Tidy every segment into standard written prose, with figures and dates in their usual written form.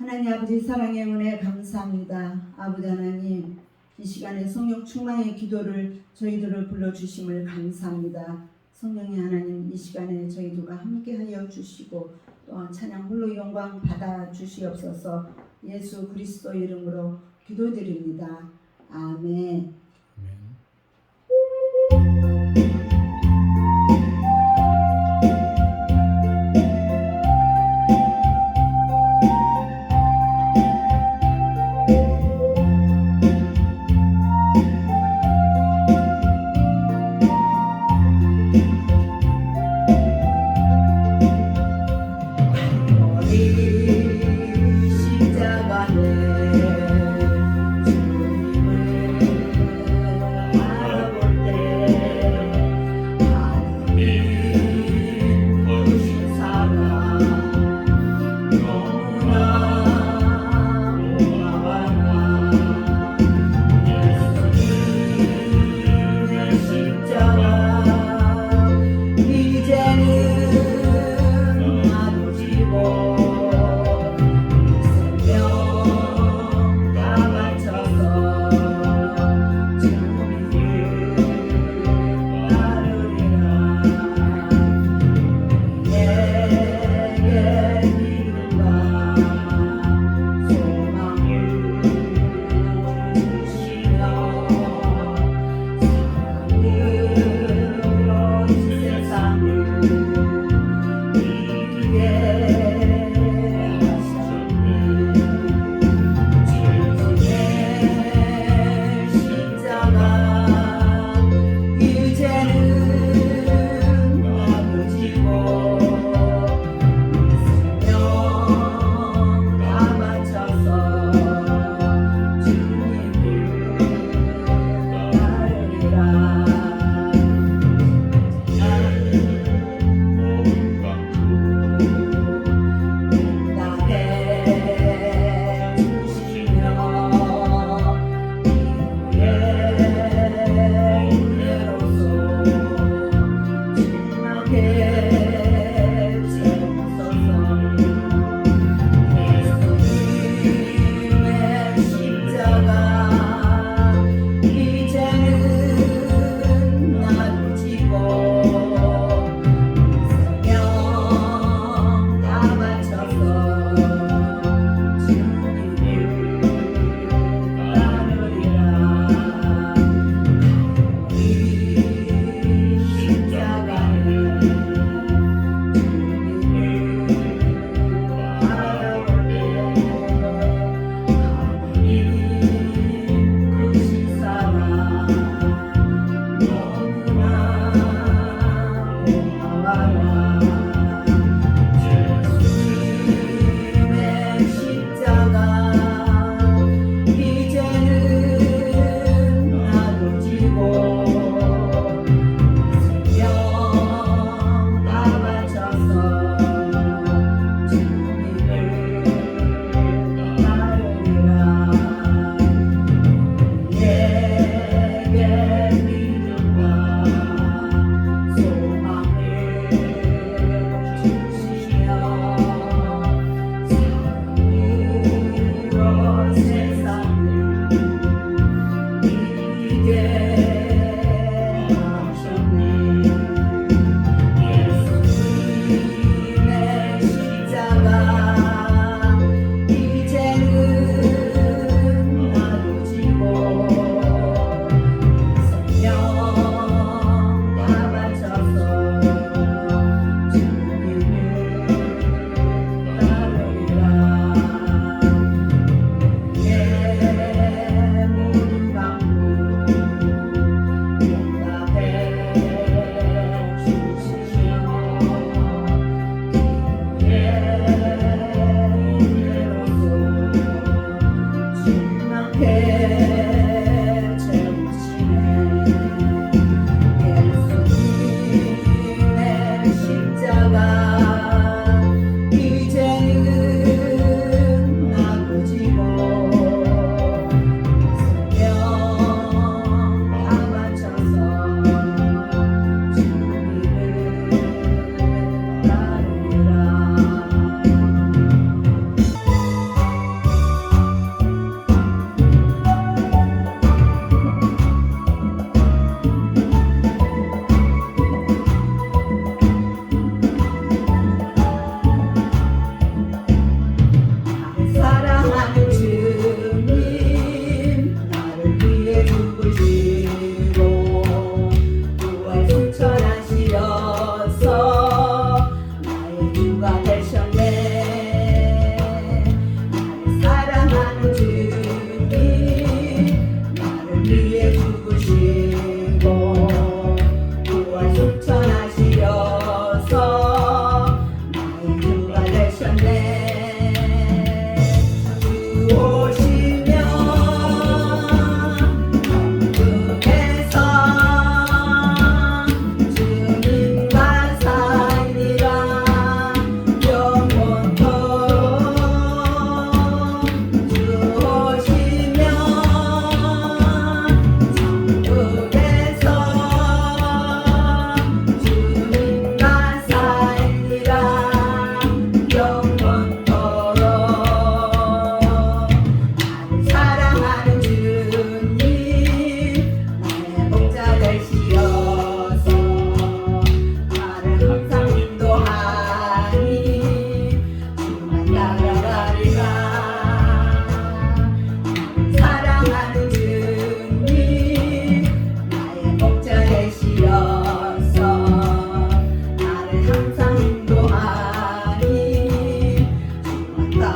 하나님 아버지 사랑의 은혜 감사합니다. 아버지 하나님, 이 시간에 성령 충만의 기도를 저희들을 불러주심을 감사합니다. 성령의 하나님, 이 시간에 저희들과 함께하여 주시고 또한 찬양 홀로 영광 받아 주시옵소서. 예수 그리스도 이름으로 기도드립니다. 아멘. 십자가에 주님을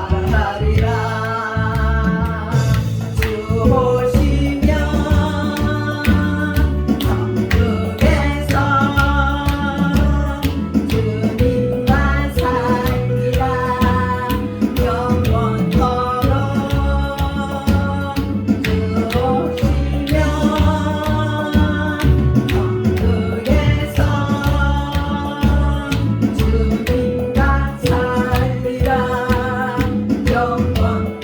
말하리라. 주 오시면 천국에서 주님과 살리라. 영원토록 주 오시면 천국에서 주님과 살리라. 영원토록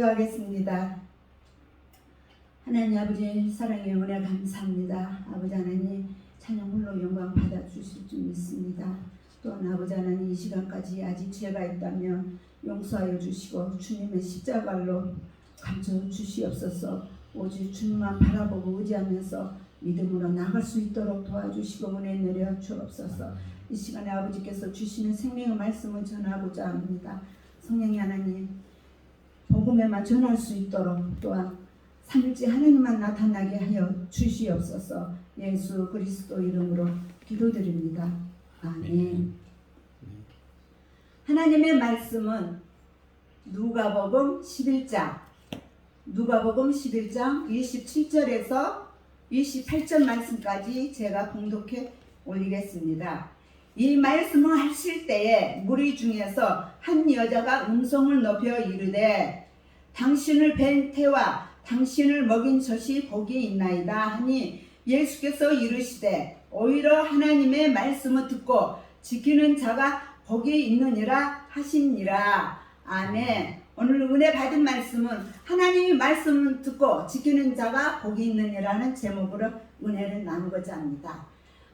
기도하겠습니다. 하나님 아버지 사랑의 은혜 감사합니다. 아버지 하나님 찬양 홀로 영광 받아주실 줄 믿습니다. 또한 아버지 하나님 이 시간까지 아직 죄가 있다면 용서하여 주시고 주님의 십자가로 감춰 주시옵소서. 오직 주님만 바라보고 의지하면서 믿음으로 나갈 수 있도록 도와주시고 은혜 내려 주옵소서. 이 시간에 아버지께서 주시는 생명의 말씀을 전하고자 합니다. 성령의 하나님 복음에만 전할 수 있도록 또한 삼일째 하나님만 나타나게 하여 주시옵소서. 예수 그리스도 이름으로 기도드립니다. 아멘. 하나님의 말씀은 누가복음 11장 27절에서 28절 말씀까지 제가 봉독해 올리겠습니다. 이 말씀을 하실 때에 무리 중에서 한 여자가 음성을 높여 이르되 당신을 뵌 태와 당신을 먹인 젖이 복이 있나이다 하니 예수께서 이르시되 오히려 하나님의 말씀을 듣고 지키는 자가 복이 있느니라 하시니라. 아멘. 오늘 은혜 받은 말씀은 하나님의 말씀을 듣고 지키는 자가 복이 있느니라는 제목으로 은혜를 나누고자 합니다.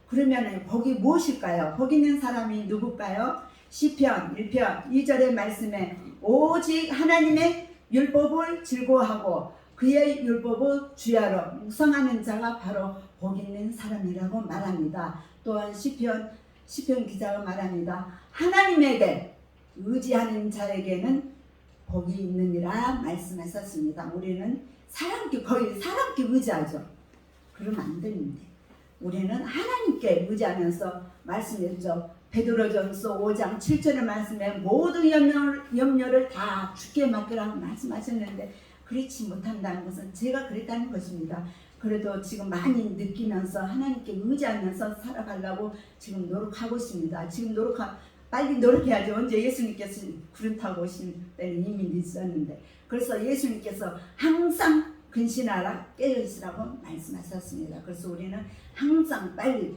그러면 복이 무엇일까요? 복 있는 사람이 누굴까요? 시편 1편 2절의 말씀에 오직 하나님의 율법을 즐거워하고 그의 율법을 주야로 묵상하는 자가 바로 복 있는 사람이라고 말합니다. 또한 시편 기자가 말합니다. 하나님에게 의지하는 자에게는 복이 있느니라 말씀하셨습니다. 우리는 거의 사람께 의지하죠. 그러면 안 되는데 우리는 하나님께 의지하면서 말씀했죠. 베드로전서 5장 7절의 말씀에 모든 염려를 다 주께 맡기라고 말씀하셨는데 그렇지 못한다는 것은 제가 그랬다는 것입니다. 그래도 지금 많이 느끼면서 하나님께 의지하면서 살아가려고 지금 노력하고 있습니다. 지금 빨리 노력해야죠. 언제 예수님께서 구름 타고 오신 때는 이미 늦었는데. 그래서 예수님께서 항상 근신하라 깨어있으라고 말씀하셨습니다. 그래서 우리는 항상 빨리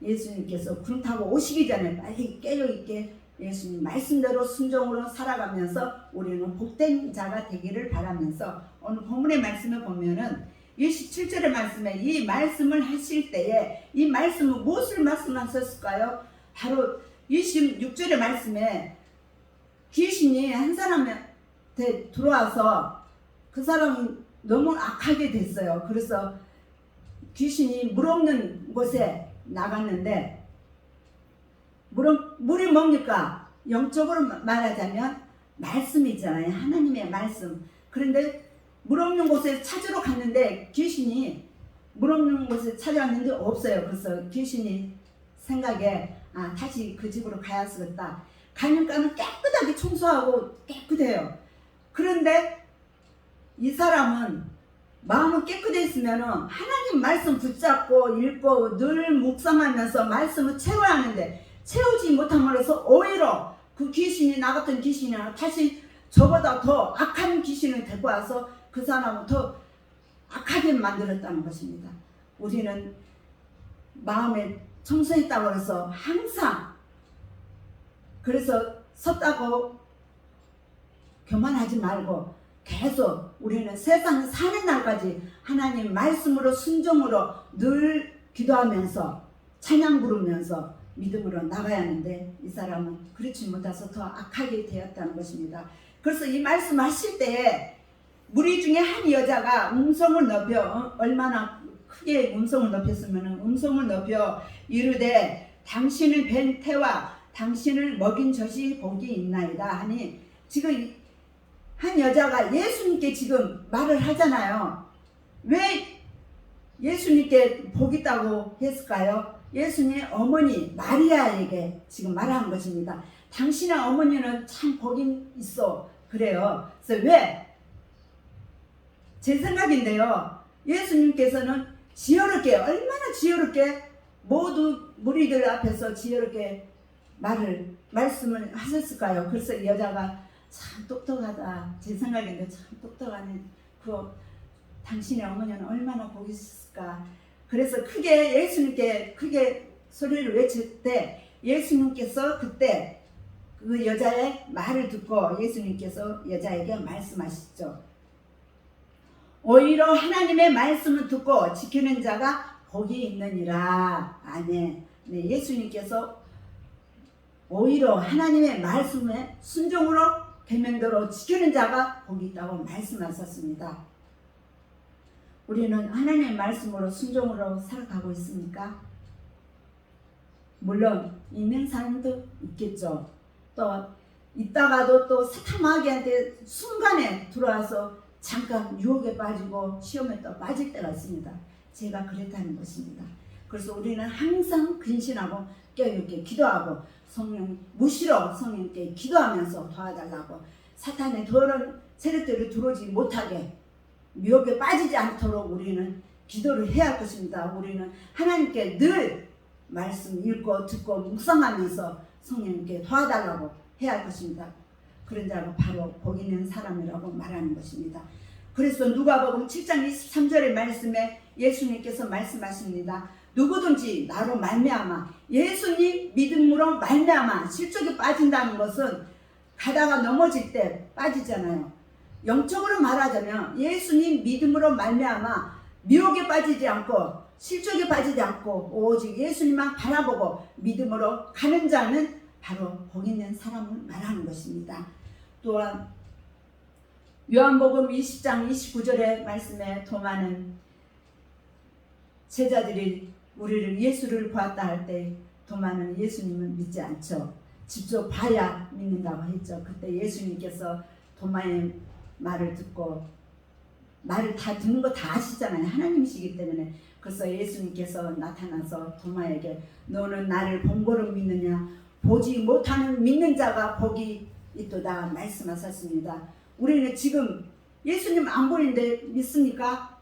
예수님께서 구름 타고 오시기 전에 빨리 깨어있게 예수님 말씀대로 순종으로 살아가면서 우리는 복된 자가 되기를 바라면서 오늘 본문의 말씀을 보면은 27절의 말씀에 이 말씀을 하실 때에 이 말씀은 무엇을 말씀하셨을까요? 바로 26절의 말씀에 귀신이 한 사람한테 들어와서 그 사람이 너무 악하게 됐어요. 그래서 귀신이 물 없는 곳에 나갔는데 물이 뭡니까? 영적으로 말하자면 말씀이잖아요. 하나님의 말씀. 그런데 물 없는 곳에 찾으러 갔는데 귀신이 물 없는 곳에 찾아왔는데 없어요. 그래서 귀신이 생각에 다시 그 집으로 가야겠다. 가니까는 깨끗하게 청소하고 깨끗해요. 그런데 이 사람은 마음은 깨끗했으면 하나님 말씀 붙잡고 읽고 늘 묵상하면서 말씀을 채워야 하는데 채우지 못함으로써 오히려 그 귀신이 나갔던 귀신이 다시 저보다 더 악한 귀신을 데리고 와서 그 사람을 더 악하게 만들었다는 것입니다. 우리는 마음에 청소했다고 해서 항상 그래서 섰다고 교만하지 말고 계속 우리는 세상 사는 날까지 하나님 말씀으로 순종으로 늘 기도하면서 찬양 부르면서 믿음으로 나가야 하는데 이 사람은 그렇지 못해서 더 악하게 되었다는 것입니다. 그래서 이 말씀 하실 때 무리 중에 한 여자가 음성을 높여 얼마나 크게 음성을 높였으면 음성을 높여 이르되 당신을 뵌 태와 당신을 먹인 젖이 복이 있나이다 하니 지금 한 여자가 예수님께 지금 말을 하잖아요. 왜 예수님께 복 있다고 했을까요? 예수님의 어머니 마리아에게 지금 말한 것입니다. 당신의 어머니는 참 복이 있어 그래요. 그래서 왜? 제 생각인데요. 예수님께서는 지혜롭게 얼마나 지혜롭게 모두 무리들 앞에서 지혜롭게 말씀을 하셨을까요? 그래서 이 여자가 참 똑똑하다. 제 생각인데 참 똑똑하네. 당신의 어머니는 얼마나 복이 있을까. 그래서 예수님께 크게 소리를 외칠 때 예수님께서 그때 그 여자의 말을 듣고 예수님께서 여자에게 말씀하시죠. 오히려 하나님의 말씀을 듣고 지키는 자가 복이 있느니라. 아멘. 네, 예수님께서 오히려 하나님의 말씀에 순종으로 계명대로 지키는 자가 복이 있다고 말씀하셨습니다. 우리는 하나님의 말씀으로 순종으로 살아가고 있습니까? 물론 있는 사람도 있겠죠. 또 있다가도 또 사탄 마귀한테 순간에 들어와서 잠깐 유혹에 빠지고 시험에 또 빠질 때가 있습니다. 제가 그랬다는 것입니다. 그래서 우리는 항상 근신하고 깨어있게 기도하고 성령 무시로 성령께 기도하면서 도와달라고 사탄의 더러운 세력들이 들어오지 못하게 유혹에 빠지지 않도록 우리는 기도를 해야 할 것입니다. 우리는 하나님께 늘 말씀 읽고 듣고 묵상하면서 성령님께 도와달라고 해야 할 것입니다. 그런 자가 바로 복 있는 사람이라고 말하는 것입니다. 그래서 누가복음 7장 23절의 말씀에 예수님께서 말씀하십니다. 누구든지 나로 말미암아 예수님 믿음으로 말미암아 실족에 빠진다는 것은 가다가 넘어질 때 빠지잖아요. 영적으로 말하자면 예수님 믿음으로 말미암아 미혹에 빠지지 않고 실족에 빠지지 않고 오직 예수님만 바라보고 믿음으로 가는 자는 바로 복 있는 사람을 말하는 것입니다. 또한 요한복음 20장 29절의 말씀에 도마는 제자들이 우리를 예수를 보았다 할 때 도마는 예수님을 믿지 않죠. 직접 봐야 믿는다고 했죠. 그때 예수님께서 도마의 말을 듣고 말을 다 듣는 거 다 아시잖아요. 하나님이시기 때문에. 그래서 예수님께서 나타나서 도마에게 너는 나를 본 거로 믿느냐 보지 못하는 믿는 자가 복이 있도다 말씀하셨습니다. 우리는 지금 예수님 안 보이는데 믿습니까?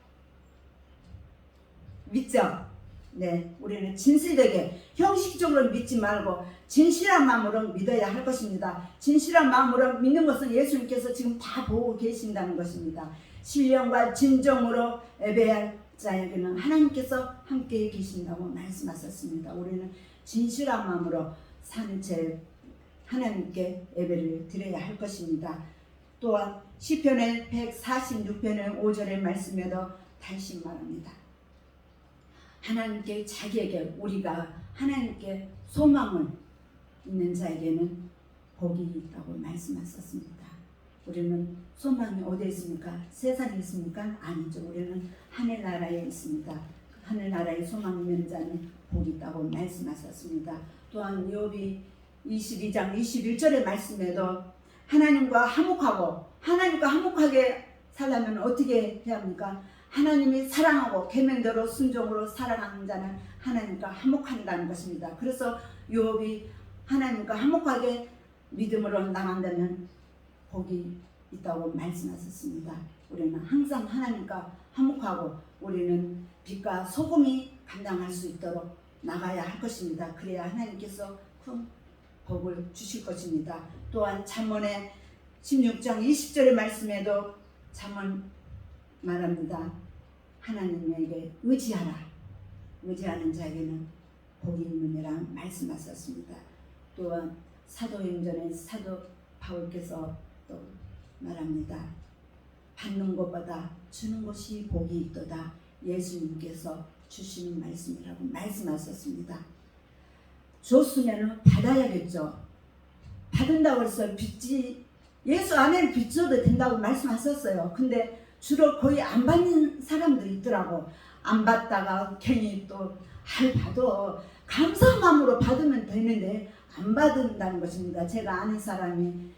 믿죠? 네, 우리는 진실되게 형식적으로 믿지 말고 진실한 마음으로 믿어야 할 것입니다. 진실한 마음으로 믿는 것은 예수님께서 지금 다 보고 계신다는 것입니다. 신령과 진정으로 예배할 자에게는 하나님께서 함께 계신다고 말씀하셨습니다. 우리는 진실한 마음으로 사는 채 하나님께 예배를 드려야 할 것입니다. 또한 시편의 146편의 5절의 말씀에도 다시 말합니다. 하나님께 자기에게 우리가 하나님께 소망을 있는 자에게는 복이 있다고 말씀하셨습니다. 우리는 소망이 어디에 있습니까? 세상에 있습니까? 아니죠. 우리는 하늘나라에 있습니다. 하늘나라에 소망 있는 자는 복이 있다고 말씀하셨습니다. 또한 욥이 22장 21절의 말씀에도 하나님과 화목하게 살려면 어떻게 해야 합니까? 하나님이 사랑하고 계명대로 순종으로 살아가는 자는 하나님과 화목한다는 것입니다. 그래서 욥이 하나님과 화목하게 믿음으로 나간다면 복이 있다고 말씀하셨습니다. 우리는 항상 하나님과 화목하고 우리는 빛과 소금이 감당할 수 있도록 나가야 할 것입니다. 그래야 하나님께서 큰 복을 주실 것입니다. 또한 잠언의 16장 20절의 말씀에도 잠언 말합니다. 하나님에게 의지하라. 의지하는 자에게는 복이 있느니라 말씀하셨습니다. 또한 사도행전의 사도 바울께서 또 말합니다. 받는 것보다 주는 것이 복이 있도다. 예수님께서 주시는 말씀이라고 말씀하셨습니다. 줬으면 받아야겠죠. 받은다고 해서 빚지 예수 안에는 빚져도 된다고 말씀하셨어요. 근데 주로 거의 안 받는 사람들이 있더라고. 안 받다가 괜히 또 받아. 감사한 마음으로 받으면 되는데 안 받는다는 것입니다. 제가 아는 사람이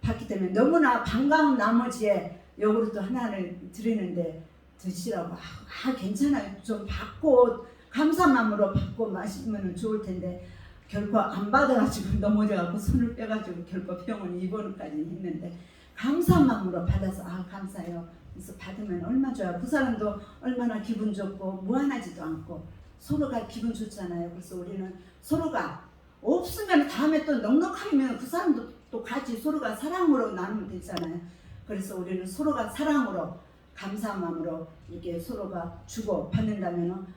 받기 때문에 너무나 반가운 나머지에 요구르트 하나를 드리는데 드시라고. 괜찮아요. 좀 받고 감사한 마음으로 받고 마시면 좋을 텐데 결코 안 받아가지고 넘어져갖고 손을 빼가지고 결코 병원 입원까지 했는데 감사한 마음으로 받아서 감사해요. 그래서 받으면 얼마나 좋아요. 그 사람도 얼마나 기분 좋고 무한하지도 않고 서로가 기분 좋잖아요. 그래서 우리는 서로가 없으면 다음에 또 넉넉하면 그 사람도 또 같이 서로가 사랑으로 나누면 되잖아요. 그래서 우리는 서로가 사랑으로 감사한 마음으로 이렇게 서로가 주고 받는다면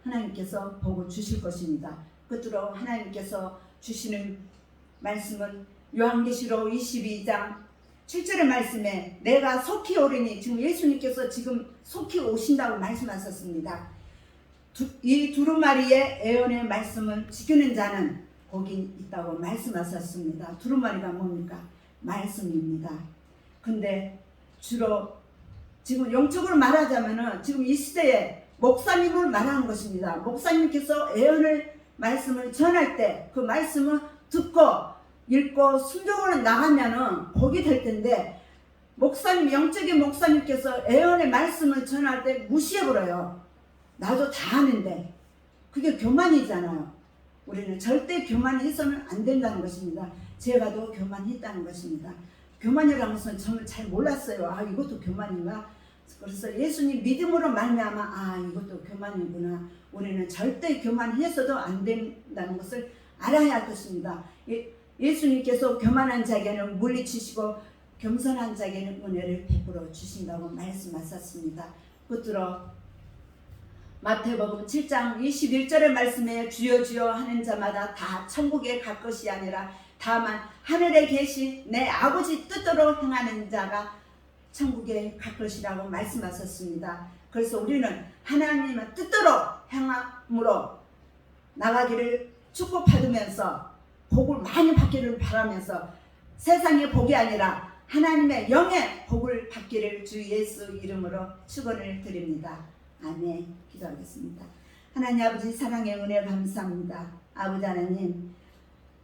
하나님께서 복을 주실 것입니다. 끝으로 하나님께서 주시는 말씀은 요한계시록 22장 7절의 말씀에 내가 속히 오리니, 지금 예수님께서 지금 속히 오신다고 말씀하셨습니다. 이 두루마리의 예언의 말씀을 지키는 자는 복이 있다고 말씀하셨습니다. 두루마리가 뭡니까? 말씀입니다. 근데 주로 지금 영적으로 말하자면은 지금 이 시대에 목사님을 말하는 것입니다. 목사님께서 예언을 말씀을 전할 때 그 말씀을 듣고 읽고 순종으로 나가면은 복이 될 텐데, 목사님, 영적인 목사님께서 예언의 말씀을 전할 때 무시해버려요. 나도 다 아는데. 그게 교만이잖아요. 우리는 절대 교만이 있어서는 안 된다는 것입니다. 제가도 교만했다는 것입니다. 교만이라는 것은 저는 잘 몰랐어요. 아, 이것도 교만인가? 그래서 예수님 믿음으로 말미암아 아, 이것도 교만이구나. 우리는 절대 교만해서도 안 된다는 것을 알아야 할 것입니다. 예수님께서 교만한 자에게는 물리치시고 겸손한 자에게는 은혜를 베풀어 주신다고 말씀하셨습니다. 끝으로 마태복음 7장 21절의 말씀에 주여 주여 하는 자마다 다 천국에 갈 것이 아니라 다만 하늘에 계신 내 아버지 뜻대로 행하는 자가 천국에 갈 것이라고 말씀하셨습니다. 그래서 우리는 하나님의 뜻대로 행함으로 나가기를 축복받으면서 복을 많이 받기를 바라면서 세상의 복이 아니라 하나님의 영의 복을 받기를 주 예수 이름으로 축원을 드립니다. 아멘. 기도하겠습니다. 하나님 아버지, 사랑의 은혜 감사합니다. 아버지 하나님,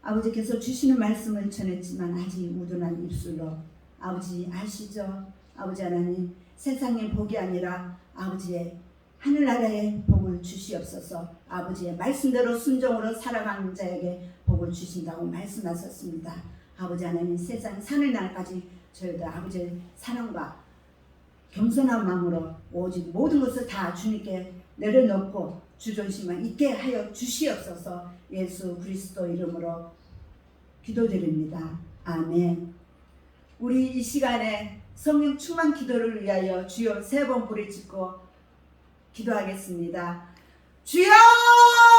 아버지께서 주시는 말씀을 전했지만 아직 우둔한 입술로 아버지 아시죠? 아버지 하나님, 세상의 복이 아니라 아버지의 하늘나라의 복을 주시옵소서. 아버지의 말씀대로 순종으로 살아가는 자에게 복을 주신다고 말씀하셨습니다. 아버지 하나님, 세상 사는 날까지 저희들 아버지의 사랑과 겸손한 마음으로 오직 모든 것을 다 주님께 내려놓고 주존심만 있게 하여 주시옵소서. 예수 그리스도 이름으로 기도드립니다. 아멘. 우리 이 시간에 성령 충만 기도를 위하여 주여 3번 부르짖고 기도하겠습니다. 주여!